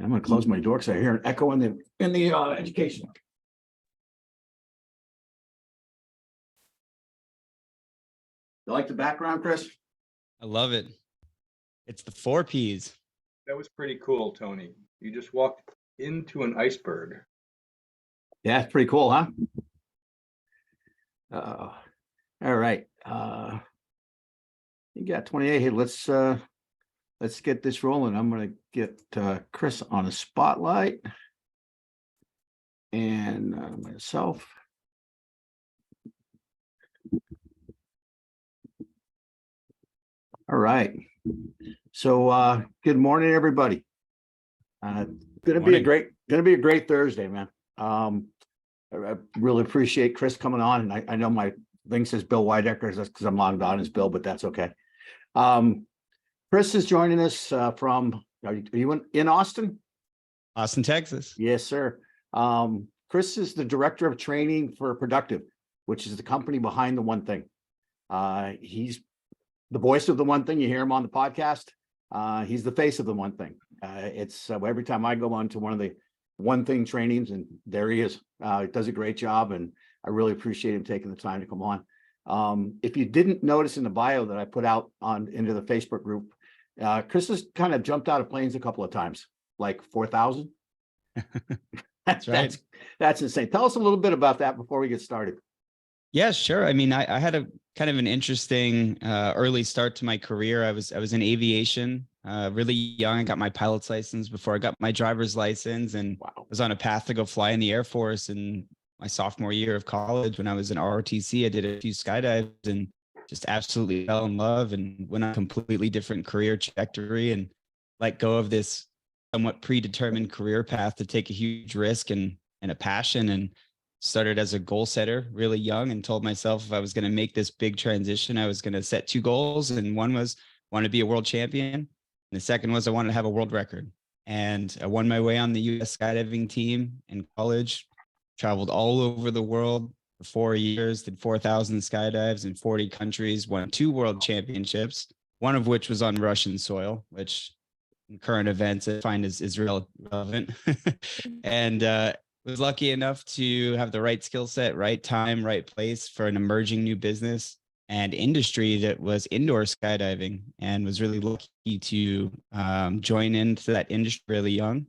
I'm going to close my door because I hear an echo in the education. You like the background, Chris? I love it. It's the 4 Ps. That was pretty cool, Tony. You just walked into an iceberg. Yeah, it's pretty cool, huh? All right. You got 28 here. Let's get this rolling. I'm going to get Chris on a spotlight and myself. All right. So good morning, everybody. Gonna be a great Thursday, man. I really appreciate Chris coming on, and I know my thing says Bill Weidecker, that's because I'm logged on as Bill, but that's okay. Chris is joining us from. Are you in Austin? Austin, Texas. Yes, sir. Chris is the director of training for Productive, which is the company behind The One Thing. He's the voice of The One Thing. You hear him on the podcast. He's the face of The One Thing. It's every time I go on to one of the One Thing trainings, and there he is. He does a great job, and I really appreciate him taking the time to come on. If you didn't notice in the bio that I put out into the Facebook group, Chris has kind of jumped out of planes a couple of times, like 4,000. That's right. That's insane. Tell us a little bit about that before we get started. Yeah, sure. I mean, I had a kind of an interesting early start to my career. I was in aviation, really young. I got my pilot's license before I got my driver's license, and was on a path to go fly in the Air Force. And my sophomore year of college, when I was in ROTC, I did a few skydives and just absolutely fell in love and went on a completely different career trajectory and let go of this somewhat predetermined career path to take a huge risk and a passion, and started as a goal setter really young, and told myself if I was going to make this big transition, I was going to set 2 goals. And one was I want to be a world champion. And the second was I wanted to have a world record. And I won my way on the U.S. skydiving team in college, traveled all over the world for 4 years, did 4,000 skydives in 40 countries, won 2 world championships, one of which was on Russian soil, which in current events I find is relevant. And was lucky enough to have the right skill set, right time, right place for an emerging new business and industry that was indoor skydiving, and was really lucky to join into that industry really young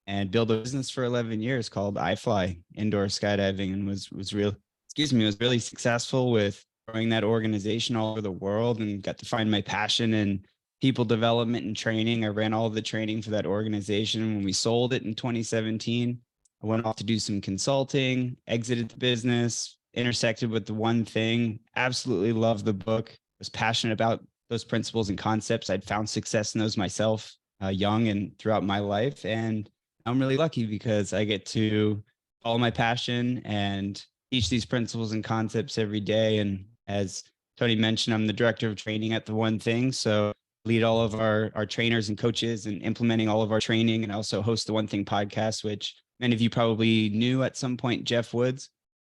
and build a business for 11 years called iFly Indoor Skydiving, and was really successful with growing that organization all over the world, and got to find my passion in people development and training. I ran all of the training for that organization. When we sold it in 2017, I went off to do some consulting, exited the business, intersected with The One Thing, absolutely loved the book, was passionate about those principles and concepts. I'd found success in those myself, young and throughout my life. And I'm really lucky because I get to follow my passion and teach these principles and concepts every day. And as Tony mentioned, I'm the director of training at The One Thing. So lead all of our trainers and coaches in implementing all of our training, and also host the One Thing podcast, which many of you probably knew at some point. Jeff Woods,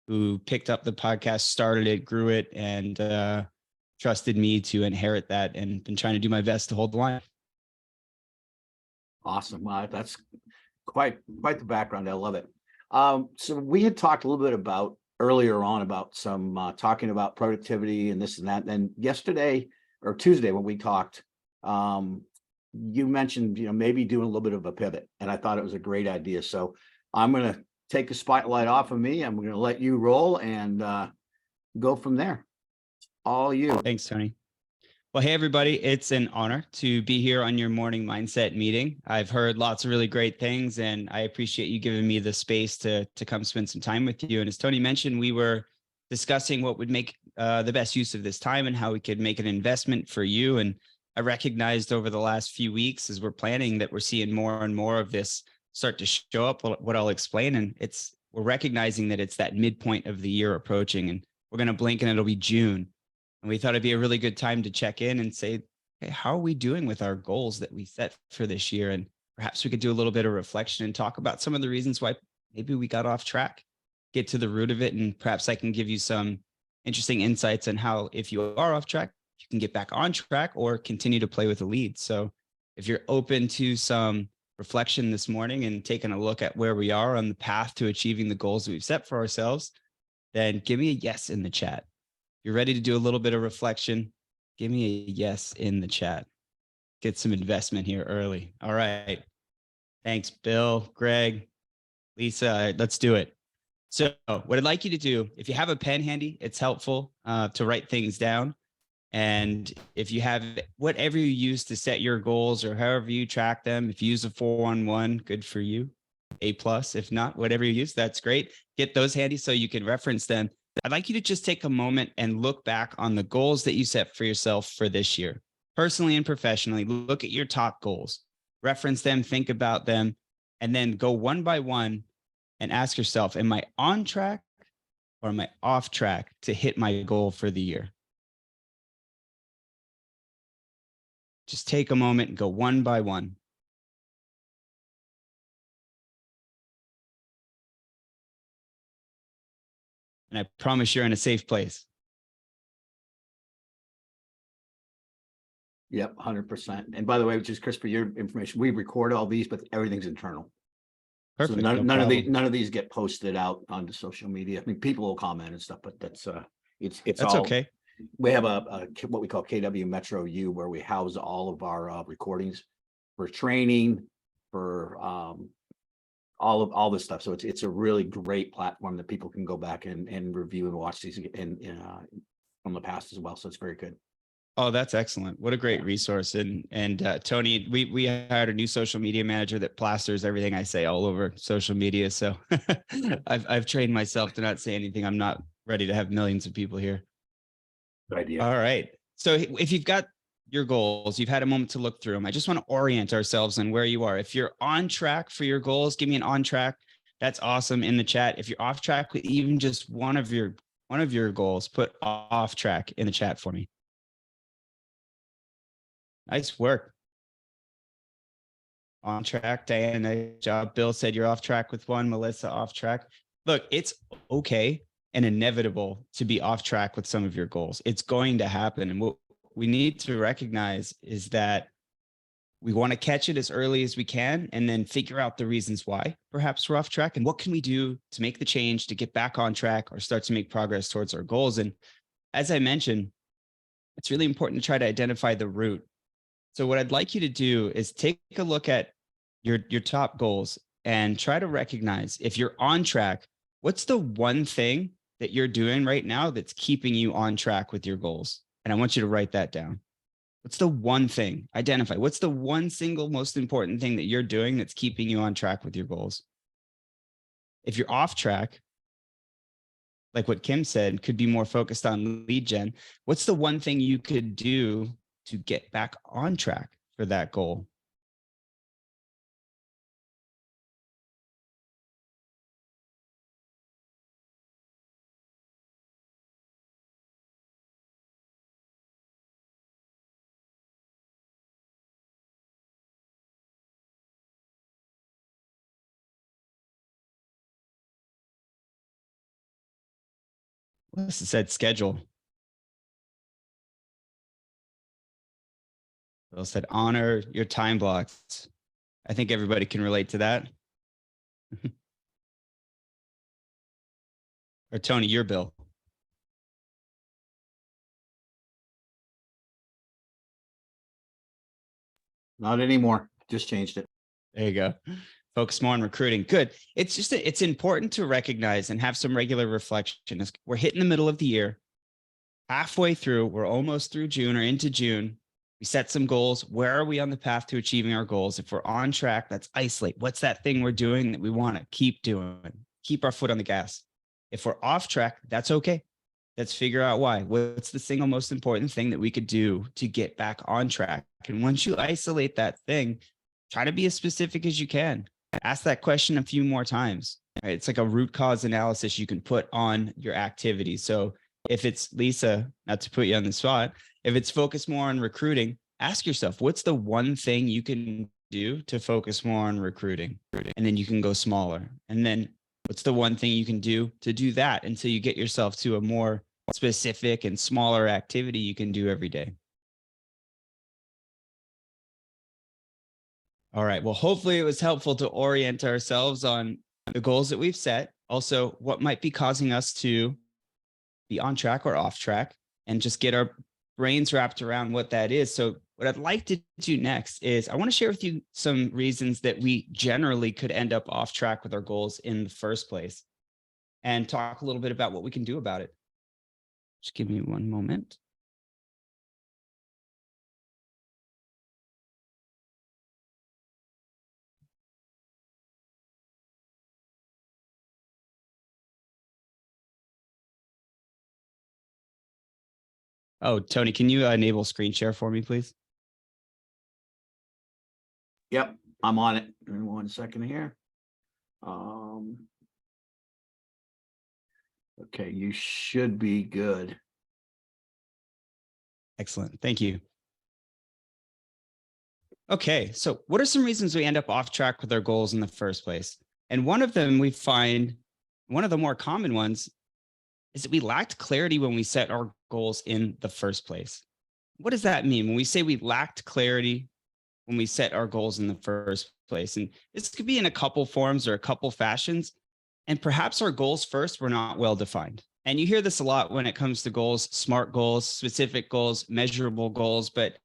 who picked up the podcast, started it, grew it, and trusted me to inherit that, and been trying to do my best to hold the line. Awesome. That's quite the background. I love it. So we had talked a little bit about earlier on about some talking about productivity and this and that. And yesterday or Tuesday when we talked, you mentioned, maybe doing a little bit of a pivot, and I thought it was a great idea. So I'm going to take the spotlight off of me. I'm going to let you roll and go from there. All you. Thanks, Tony. Well, hey, everybody. It's an honor to be here on your morning mindset meeting. I've heard lots of really great things, and I appreciate you giving me the space to come spend some time with you. And as Tony mentioned, we were discussing what would make the best use of this time and how we could make an investment for you. And I recognized over the last few weeks as we're planning that we're seeing more and more of this start to show up, what I'll explain. And we're recognizing that it's that midpoint of the year approaching, and we're going to blink and it'll be June. And we thought it'd be a really good time to check in and say, hey, how are we doing with our goals that we set for this year? And perhaps we could do a little bit of reflection and talk about some of the reasons why maybe we got off track, get to the root of it. And perhaps I can give you some interesting insights on how, if you are off track, you can get back on track or continue to play with the lead. So if you're open to some reflection this morning and taken a look at where we are on the path to achieving the goals that we've set for ourselves, then give me a yes in the chat. If you're ready to do a little bit of reflection, give me a yes in the chat. Get some investment here early. All right. Thanks, Bill, Greg, Lisa. Let's do it. So what I'd like you to do, if you have a pen handy, it's helpful to write things down. And if you have whatever you use to set your goals or however you track them, if you use a 411, good for you. A+. If not, whatever you use, that's great. Get those handy so you can reference them. I'd like you to just take a moment and look back on the goals that you set for yourself for this year, personally and professionally. Look at your top goals, reference them, think about them, and then go one by one and ask yourself, am I on track or am I off track to hit my goal for the year? Just take a moment and go one by one. And I promise you're in a safe place. Yep, 100%. And by the way, just Chris, for your information, we record all these, but everything's internal. Perfect. So no none of these get posted out onto social media. I mean, people will comment and stuff, but that's That's all okay. We have a what we call KW Metro U, where we house all of our recordings for training, for all this stuff. So it's a really great platform that people can go back and review and watch these and from the past as well. So it's very good. Oh, that's excellent. What a great resource. And Tony, we hired a new social media manager that plasters everything I say all over social media. So I've trained myself to not say anything. I'm not ready to have millions of people here. Good idea. All right. So if you've got your goals, you've had a moment to look through them. I just want to orient ourselves on where you are. If you're on track for your goals, give me an on track. That's awesome in the chat. If you're off track with even just one of your goals, put off track in the chat for me. Nice work. On track, Diana, nice job. Bill said you're off track with one. Melissa, off track. Look, it's okay and inevitable to be off track with some of your goals. It's going to happen. And what we need to recognize is that we want to catch it as early as we can and then figure out the reasons why perhaps we're off track and what can we do to make the change to get back on track or start to make progress towards our goals. And as I mentioned, it's really important to try to identify the root. So what I'd like you to do is take a look at your top goals and try to recognize if you're on track, what's the one thing that you're doing right now that's keeping you on track with your goals? And I want you to write that down. What's the one thing? Identify. What's the one single most important thing that you're doing that's keeping you on track with your goals? If you're off track, like what Kim said, could be more focused on lead gen. What's the one thing you could do to get back on track for that goal? Melissa said schedule. Bill said honor your time blocks. I think everybody can relate to that. Or Tony, your Bill. Not anymore. Just changed it. There you go. Focus more on recruiting. Good. It's important to recognize and have some regular reflection. We're hitting the middle of the year, halfway through. We're almost through June or into June. We set some goals. Where are we on the path to achieving our goals? If we're on track, let's isolate. What's that thing we're doing that we want to keep doing? Keep our foot on the gas. If we're off track, that's okay. Let's figure out why. What's the single most important thing that we could do to get back on track? And once you isolate that thing, try to be as specific as you can. Ask that question a few more times. Right? It's like a root cause analysis you can put on your activity. So if it's Lisa, not to put you on the spot, if it's focused more on recruiting, ask yourself, what's the one thing you can do to focus more on recruiting? And then you can go smaller. And then what's the one thing you can do to do that until you get yourself to a more specific and smaller activity you can do every day? All right. Well, hopefully it was helpful to orient ourselves on the goals that we've set. Also, what might be causing us to be on track or off track, and just get our brains wrapped around what that is. So what I'd like to do next is I want to share with you some reasons that we generally could end up off track with our goals in the first place, and talk a little bit about what we can do about it. Just give me one moment. Oh, Tony, can you enable screen share for me, please? Yep, I'm on it. Give me 1 second here. Okay, you should be good. Excellent. Thank you. Okay, so what are some reasons we end up off track with our goals in the first place? And one of them we find, one of the more common ones, is that we lacked clarity when we set our goals in the first place. What does that mean? When we say we lacked clarity when we set our goals in the first place, and this could be in a couple forms or a couple fashions, and perhaps our goals first were not well defined. And you hear this a lot when it comes to goals: SMART goals, specific goals, measurable goals, but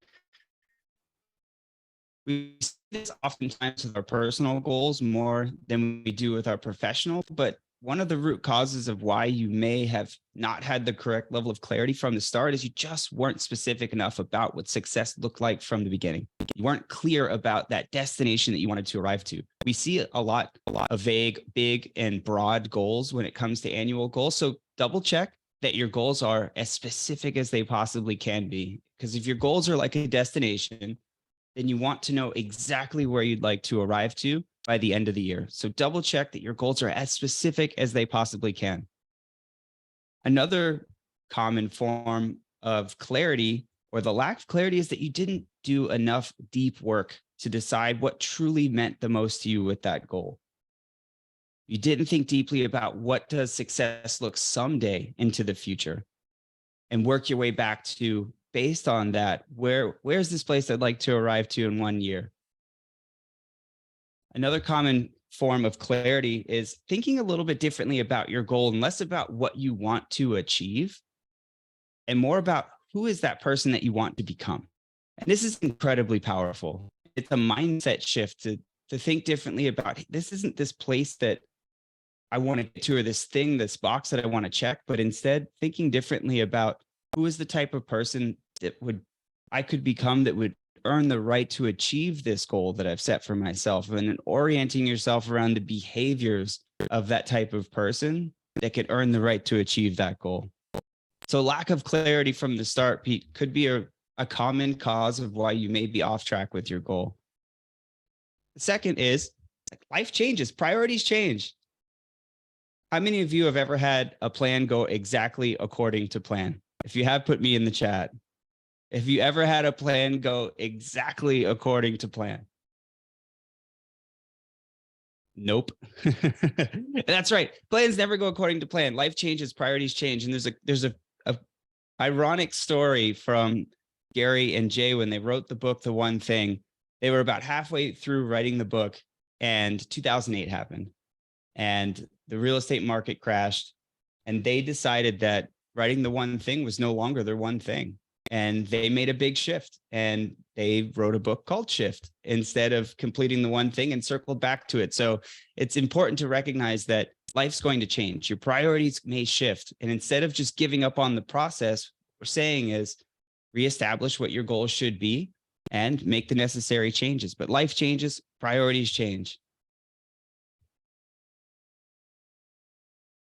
we see this oftentimes with our personal goals more than we do with our professional. But one of the root causes of why you may have not had the correct level of clarity from the start is you just weren't specific enough about what success looked like from the beginning. You weren't clear about that destination that you wanted to arrive to. We see a lot of vague, big, and broad goals when it comes to annual goals. So double check that your goals are as specific as they possibly can be. Because if your goals are like a destination, then you want to know exactly where you'd like to arrive to by the end of the year. So double check that your goals are as specific as they possibly can. Another common form of clarity, or the lack of clarity, is that you didn't do enough deep work to decide what truly meant the most to you with that goal. You didn't think deeply about what does success look someday into the future, and work your way back to, based on that, where's this place I'd like to arrive to in 1 year? Another common form of clarity is thinking a little bit differently about your goal, and less about what you want to achieve, and more about who is that person that you want to become. And this is incredibly powerful. It's a mindset shift to think differently about, this isn't this place that I want to get to, or this thing, this box that I want to check, but instead thinking differently about who is the type of person that I could become, that would earn the right to achieve this goal that I've set for myself, and then orienting yourself around the behaviors of that type of person that could earn the right to achieve that goal. So lack of clarity from the start, Pete, could be a common cause of why you may be off track with your goal. The second is life changes, priorities change. How many of you have ever had a plan go exactly according to plan? If you have, put me in the chat. If you ever had a plan go exactly according to plan. Nope. That's right. Plans never go according to plan. Life changes, priorities change. And there's a ironic story from Gary and Jay when they wrote the book, The One Thing. They were about halfway through writing the book, and 2008 happened, and the real estate market crashed, and they decided that writing the one thing was no longer their one thing. And they made a big shift, and they wrote a book called Shift instead of completing the one thing, and circled back to it. So it's important to recognize that life's going to change. Your priorities may shift. And instead of just giving up on the process, what we're saying is reestablish what your goals should be and make the necessary changes. But life changes, priorities change.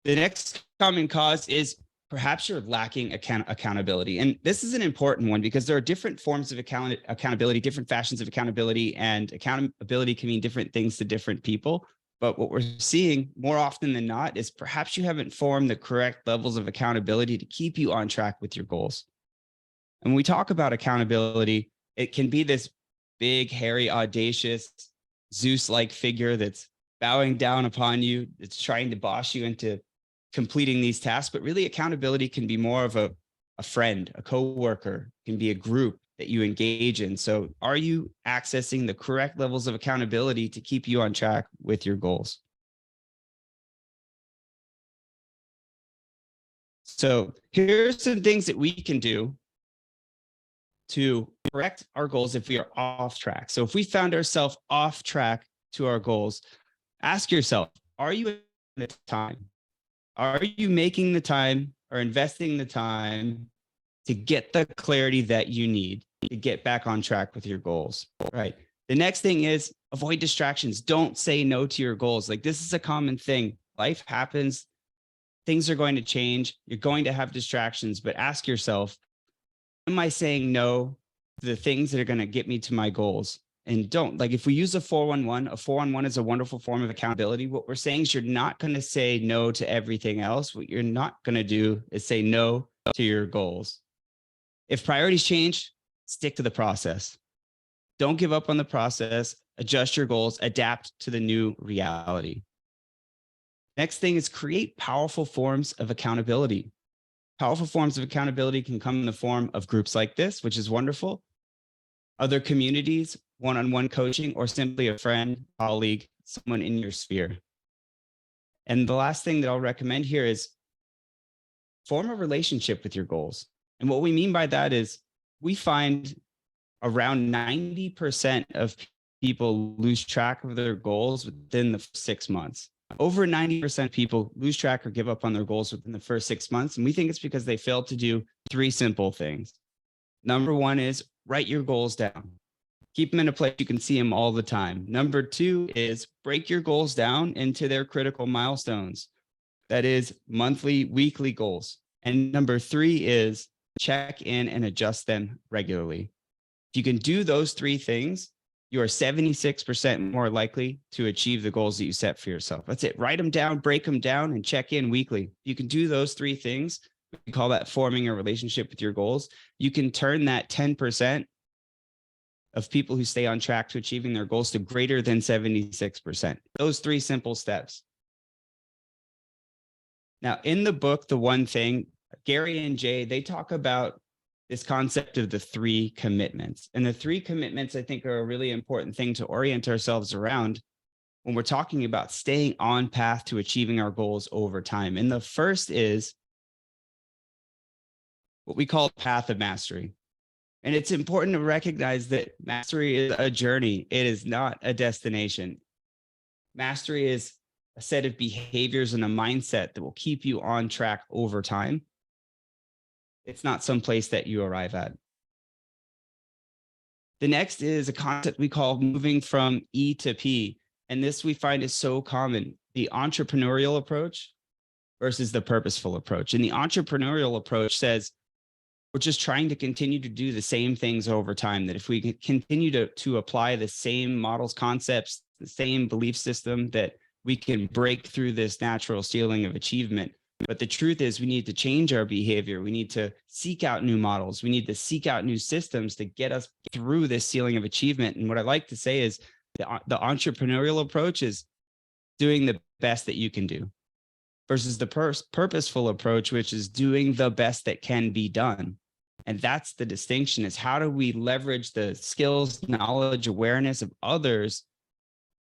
The next common cause is perhaps you're lacking accountability. And this is an important one because there are different forms of accountability, different fashions of accountability, and accountability can mean different things to different people. But what we're seeing more often than not is perhaps you haven't formed the correct levels of accountability to keep you on track with your goals. And when we talk about accountability, it can be this big, hairy, audacious, Zeus-like figure that's bowing down upon you, that's trying to boss you into completing these tasks. But really, accountability can be more of a friend, a coworker, can be a group, that you engage in. So are you accessing the correct levels of accountability to keep you on track with your goals? So here's some things that we can do to correct our goals if we are off track. So if we found ourselves off track to our goals, ask yourself, are you in the time? Are you making the time or investing the time to get the clarity that you need to get back on track with your goals? Right. The next thing is avoid distractions. Don't say no to your goals. Like, this is a common thing. Life happens. Things are going to change. You're going to have distractions, but ask yourself, am I saying no to the things that are going to get me to my goals? And don't, like, if we use a 411 is a wonderful form of accountability. What we're saying is you're not going to say no to everything else. What you're not going to do is say no to your goals. If priorities change, stick to the process. Don't give up on the process. Adjust your goals, adapt to the new reality. Next thing is create powerful forms of accountability. Powerful forms of accountability can come in the form of groups like this, which is wonderful, other communities, one-on-one coaching, or simply a friend, colleague, someone in your sphere. And the last thing that I'll recommend here is form a relationship with your goals. And what we mean by that is we find around 90% of people lose track of their goals within the 6 months. Over 90% of people lose track or give up on their goals within the first 6 months. And we think it's because they failed to do 3 simple things. Number 1 is write your goals down. Keep them in a place you can see them all the time. Number 2 is break your goals down into their critical milestones. That is monthly, weekly goals. And number 3 is check in and adjust them regularly. If you can do those 3 things, you are 76% more likely to achieve the goals that you set for yourself. That's it. Write them down, break them down, and check in weekly. You can do those 3 things. We call that forming a relationship with your goals. You can turn that 10% of people who stay on track to achieving their goals to greater than 76%. Those 3 simple steps. Now, in the book, The One Thing, Gary and Jay, they talk about this concept of the 3 commitments. And the 3 commitments, I think, are a really important thing to orient ourselves around when we're talking about staying on path to achieving our goals over time. And the first is what we call path of mastery. And it's important to recognize that mastery is a journey. It is not a destination. Mastery is a set of behaviors and a mindset that will keep you on track over time. It's not some place that you arrive at. The next is a concept we call moving from E to P. And this we find is so common, the entrepreneurial approach versus the purposeful approach. And the entrepreneurial approach says, we're just trying to continue to do the same things over time, that if we continue to apply the same models, concepts, the same belief system, that we can break through this natural ceiling of achievement. But the truth is we need to change our behavior. We need to seek out new models. We need to seek out new systems to get us through this ceiling of achievement. And what I like to say is the entrepreneurial approach is doing the best that you can do versus the purposeful approach, which is doing the best that can be done. And that's the distinction, is how do we leverage the skills, knowledge, awareness of others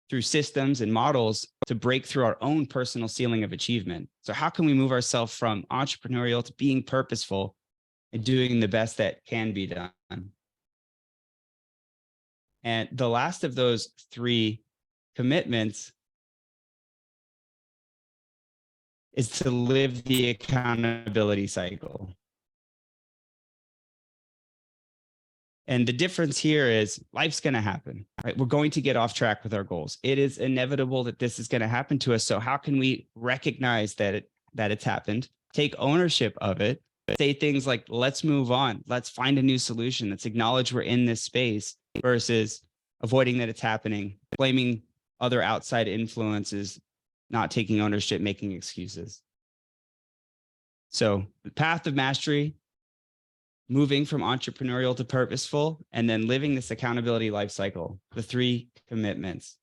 through systems and models to break through our own personal ceiling of achievement. So how can we move ourselves from entrepreneurial to being purposeful and doing the best that can be done? And the last of those 3 commitments is to live the accountability cycle. And the difference here is life's going to happen, right? We're going to get off track with our goals. It is inevitable that this is going to happen to us. So how can we recognize that it's happened, take ownership of it, say things like, let's move on, let's find a new solution, let's acknowledge we're in this space, versus avoiding that it's happening, blaming other outside influences, not taking ownership, making excuses. So the path of mastery, moving from entrepreneurial to purposeful, and then living this accountability life cycle, the 3 commitments.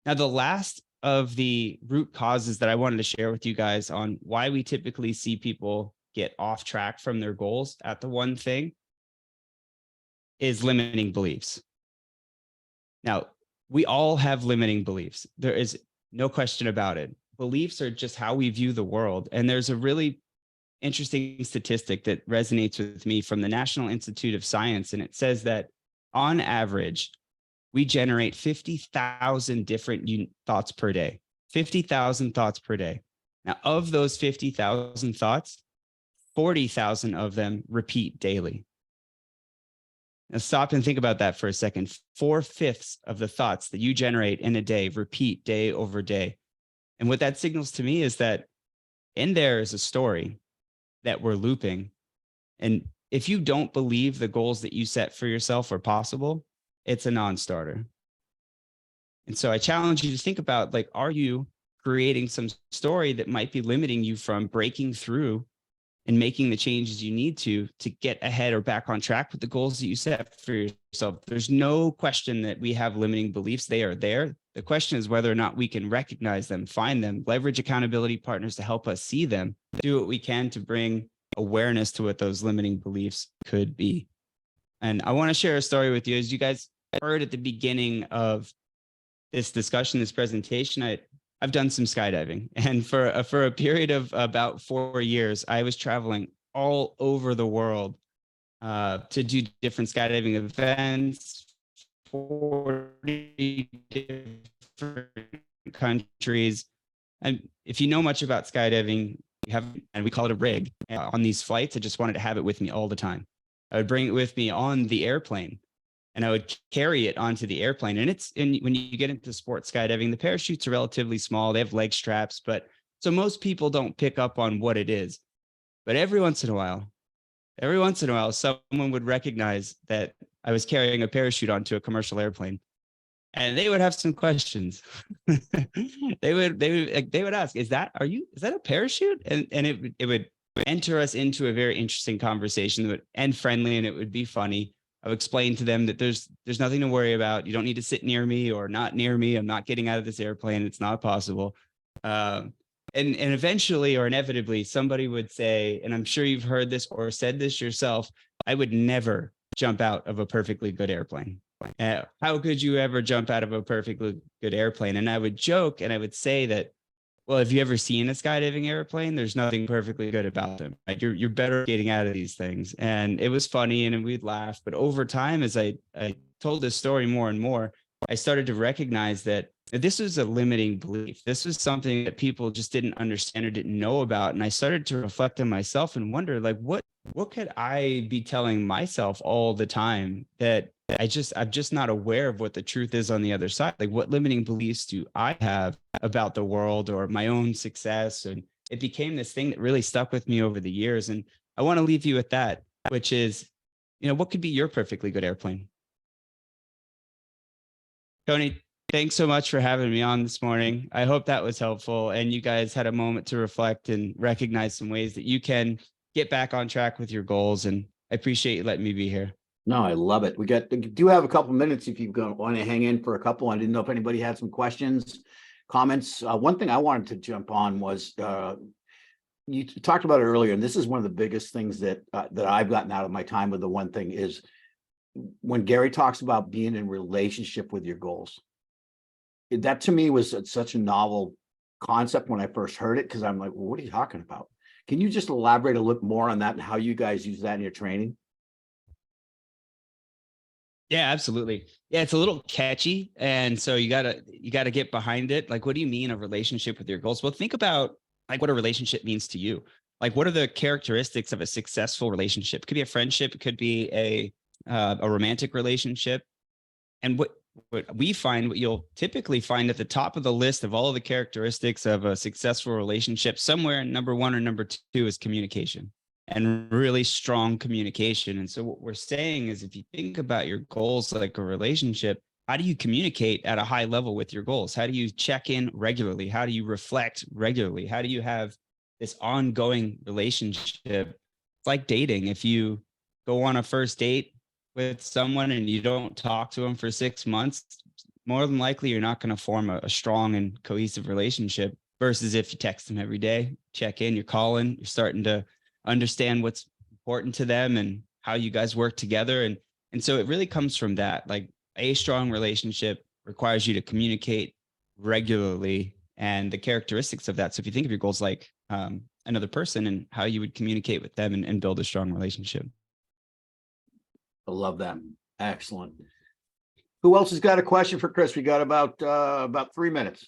Now, the last of the root causes that I wanted to share with you guys on why we typically see people get off track from their goals at The One Thing is limiting beliefs. Now, we all have limiting beliefs. There is no question about it. Beliefs are just how we view the world. And there's a really interesting statistic that resonates with me from the National Institute of Science. And it says that on average, we generate 50,000 different thoughts per day, 50,000 thoughts per day. Now, of those 50,000 thoughts, 40,000 of them repeat daily. Now, stop and think about that for a second. 4/5 of the thoughts that you generate in a day repeat day over day. And what that signals to me is that in there is a story that we're looping. And if you don't believe the goals that you set for yourself are possible, it's a non-starter. And so I challenge you to think about, like, are you creating some story that might be limiting you from breaking through and making the changes you need to get ahead or back on track with the goals that you set for yourself? There's no question that we have limiting beliefs. They are there. The question is whether or not we can recognize them, find them, leverage accountability partners to help us see them, do what we can to bring awareness to what those limiting beliefs could be. And I want to share a story with you. As you guys heard at the beginning of this discussion, this presentation, I've done some skydiving, and for a period of about 4 years, I was traveling all over the world to do different skydiving events, 40 different countries. And if you know much about skydiving, and we call it a rig. On these flights, I just wanted to have it with me all the time. I would bring it with me on the airplane, and I would carry it onto the airplane. And when you get into sports skydiving, the parachutes are relatively small. They have leg straps, so most people don't pick up on what it is. But every once in a while, someone would recognize that I was carrying a parachute onto a commercial airplane, and they would have some questions. they would ask, "Is that a parachute?" And it would enter us into a very interesting conversation that would end friendly, and it would be funny. I would explain to them that there's nothing to worry about. You don't need to sit near me or not near me. I'm not getting out of this airplane. It's not possible. And eventually or inevitably, somebody would say, and I'm sure you've heard this or said this yourself, I would never jump out of a perfectly good airplane. How could you ever jump out of a perfectly good airplane? And I would joke and I would say that, well, have you ever seen a skydiving airplane? There's nothing perfectly good about them. Like you're better getting out of these things. And it was funny and we'd laugh. But over time, as I told this story more and more, I started to recognize that this was a limiting belief. This was something that people just didn't understand or didn't know about. And I started to reflect on myself and wonder, like, what could I be telling myself all the time that I'm just not aware of what the truth is on the other side? Like, what limiting beliefs do I have about the world or my own success? And it became this thing that really stuck with me over the years. And I want to leave you with that, which is, what could be your perfectly good airplane? Tony, thanks so much for having me on this morning. I hope that was helpful and you guys had a moment to reflect and recognize some ways that you can get back on track with your goals. And I appreciate you letting me be here. No, I love it. We do have a couple minutes if you want to hang in for a couple. I didn't know if anybody had some questions, comments. One thing I wanted to jump on was you talked about it earlier, and this is one of the biggest things that I've gotten out of my time with the one thing is when Gary talks about being in relationship with your goals. That to me was such a novel concept when I first heard it, because I'm like, well, what are you talking about? Can you just elaborate a little more on that and how you guys use that in your training? Yeah, absolutely. Yeah, it's a little catchy. And so you gotta get behind it. Like, what do you mean a relationship with your goals? Well, think about like what a relationship means to you. Like, what are the characteristics of a successful relationship? It could be a friendship, it could be a romantic relationship. And what you'll typically find at the top of the list of all of the characteristics of a successful relationship, somewhere in number 1 or number 2 is communication, and really strong communication. And so what we're saying is, if you think about your goals like a relationship, how do you communicate at a high level with your goals? How do you check in regularly? How do you reflect regularly? How do you have this ongoing relationship? It's like dating. If you go on a first date with someone and you don't talk to them for 6 months, more than likely you're not going to form a strong and cohesive relationship, versus if you text them every day, check in, you're calling, you're starting to understand what's important to them and how you guys work together. And And so it really comes from that. Like a strong relationship requires you to communicate regularly and the characteristics of that. So if you think of your goals like another person and how you would communicate with them and build a strong relationship. I love that. Excellent. Who else has got a question for Chris? We got about 3 minutes.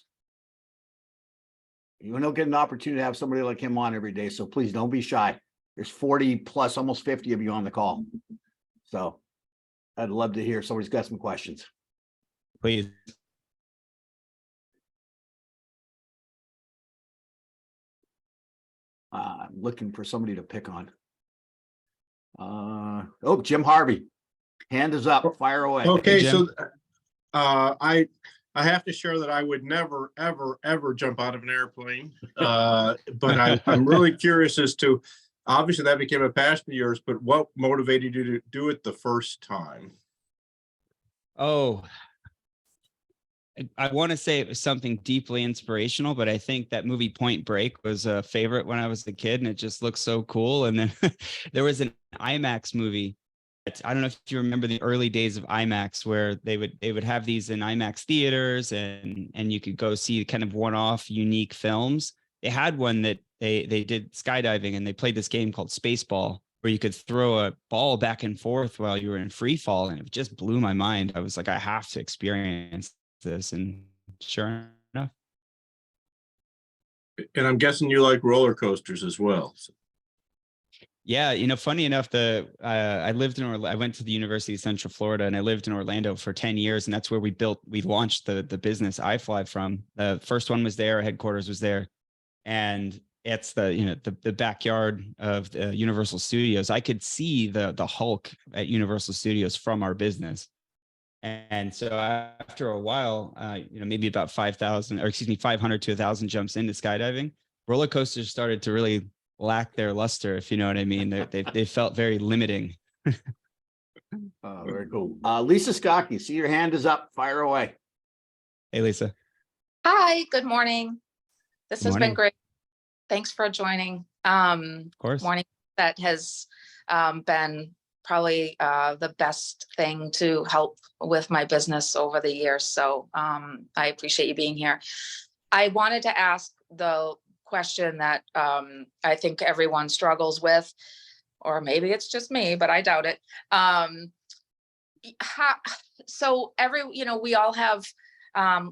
You don't get an opportunity to have somebody like him on every day, so please don't be shy. There's 40 plus, almost 50 of you on the call. So I'd love to hear somebody's got some questions. Please. I'm looking for somebody to pick on. Oh, Jim Harvey. Hand is up. Fire away. Okay, Hey, so I have to share that I would never, ever, ever jump out of an airplane. But I'm really curious as to, obviously that became a passion of yours, but what motivated you to do it the first time? Oh, I want to say it was something deeply inspirational, but I think that movie Point Break was a favorite when I was a kid and it just looked so cool. And then there was an IMAX movie. I don't know if you remember the early days of IMAX where they would have these in IMAX theaters and you could go see kind of one-off unique films. They had one that they did skydiving and they played this game called Spaceball where you could throw a ball back and forth while you were in free fall. And it just blew my mind. I was like, I have to experience this. And sure enough. And I'm guessing you like roller coasters as well. Yeah, funny enough, I lived in I went to the University of Central Florida and I lived in Orlando for 10 years. And that's where we launched the business iFly from. The first one was there, our headquarters was there. And it's the backyard of the Universal Studios. I could see the Hulk at Universal Studios from our business. And so after a while, maybe about 500 to 1,000 jumps into skydiving, roller coasters started to really lack their luster, if you know what I mean. They felt very limiting. Very cool. Lisa Skocky, see your hand is up. Fire away. Hey, Lisa. Hi, good morning. This has Morning. been great. Thanks for joining. Of course. Morning. That has been probably the best thing to help with my business over the years. So I appreciate you being here. I wanted to ask the question that I think everyone struggles with, or maybe it's just me, but I doubt it. We all have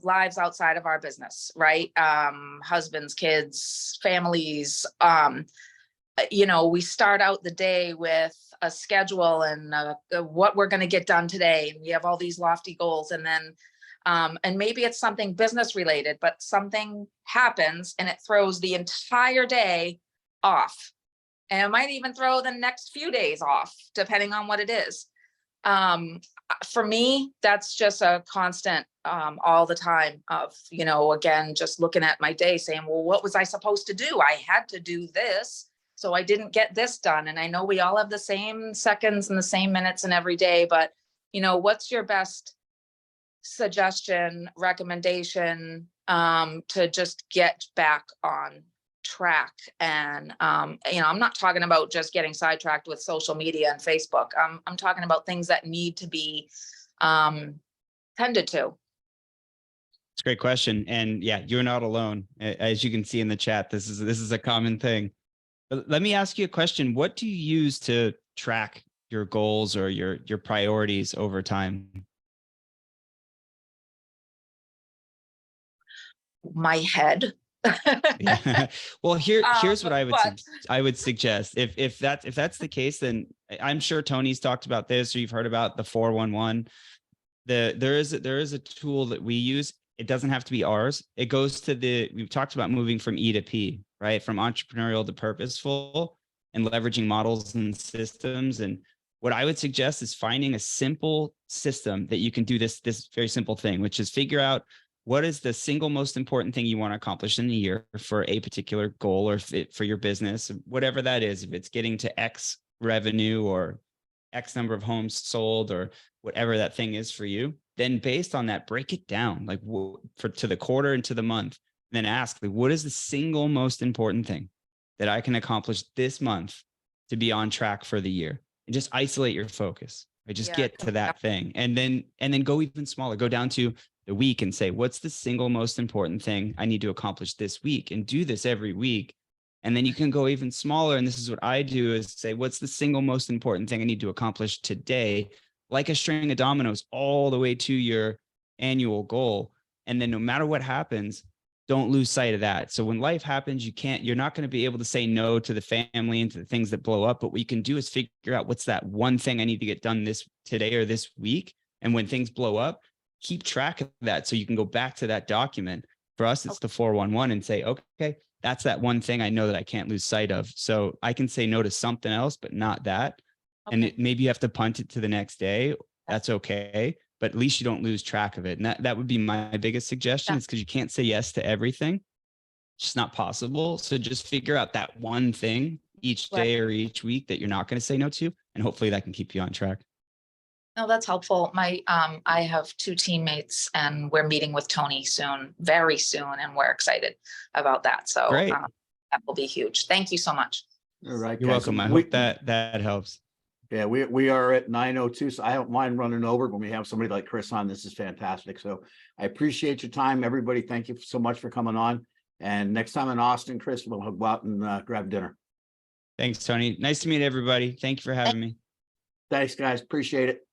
lives outside of our business, right? Husbands, kids, families. We start out the day with a schedule and what we're going to get done today. We have all these lofty goals, and then and maybe it's something business related, but something happens and it throws the entire day off. And it might even throw the next few days off, depending on what it is. For me, that's just a constant all the time of, again, just looking at my day saying, well, what was I supposed to do? I had to do this, so I didn't get this done. And I know we all have the same seconds and the same minutes in every day, but, what's your best suggestion, recommendation to just get back on track? And I'm not talking about just getting sidetracked with social media and Facebook. I'm talking about things that need to be tended to. It's a great question. And yeah, you're not alone. As you can see in the chat, this is a common thing. But let me ask you a question. What do you use to track your goals or your priorities over time? My head. Yeah. Well, here's what I would but suggest. If that's the case, then I'm sure Tony's talked about this, or you've heard about the 411. There is a tool that we use. It doesn't have to be ours. It goes to we've talked about moving from E to P, right? From entrepreneurial to purposeful, and leveraging models and systems. And what I would suggest is finding a simple system that you can do this very simple thing, which is figure out what is the single most important thing you want to accomplish in a year for a particular goal or for your business, whatever that is. If it's getting to X revenue or X number of homes sold or whatever that thing is for you, then based on that, break it down like to the quarter and to the month, and then ask, like, what is the single most important thing that I can accomplish this month to be on track for the year? And just isolate your focus. Right? Just Yeah. get to that thing. And then go even smaller, go down to the week and say, what's the single most important thing I need to accomplish this week, and do this every week. And then you can go even smaller. And this is what I do, is say, what's the single most important thing I need to accomplish today? Like a string of dominoes all the way to your annual goal. And then no matter what happens, don't lose sight of that. So when life happens, you're not going to be able to say no to the family and to the things that blow up. But what you can do is figure out, what's that one thing I need to get done today or this week. And when things blow up, keep track of that. So you can go back to that document. For us, it's the 411, and say, okay, that's that one thing I know that I can't lose sight of. So I can say no to something else, but not that. Okay. And maybe you have to punt it to the next day. That's okay. But at least you don't lose track of it. And that would be my biggest suggestion, is because you can't say yes to everything. It's just not possible. So just figure out that one thing each day or each week that you're not going to say no to. And hopefully that can keep you on track. No, that's helpful. I have 2 teammates, and we're meeting with Tony soon, very soon, and we're excited about that. So Great. that will be huge. Thank you so much. All right, You're guys. welcome. I We- hope that helps. Yeah, we are at 9:02, so I don't mind running over when we have somebody like Chris on. This is fantastic. So I appreciate your time, everybody. Thank you so much for coming on. And next time in Austin, Chris, we'll go out and grab dinner. Thanks, Tony. Nice to meet everybody. Thank you for having me. Thanks, guys. Appreciate it.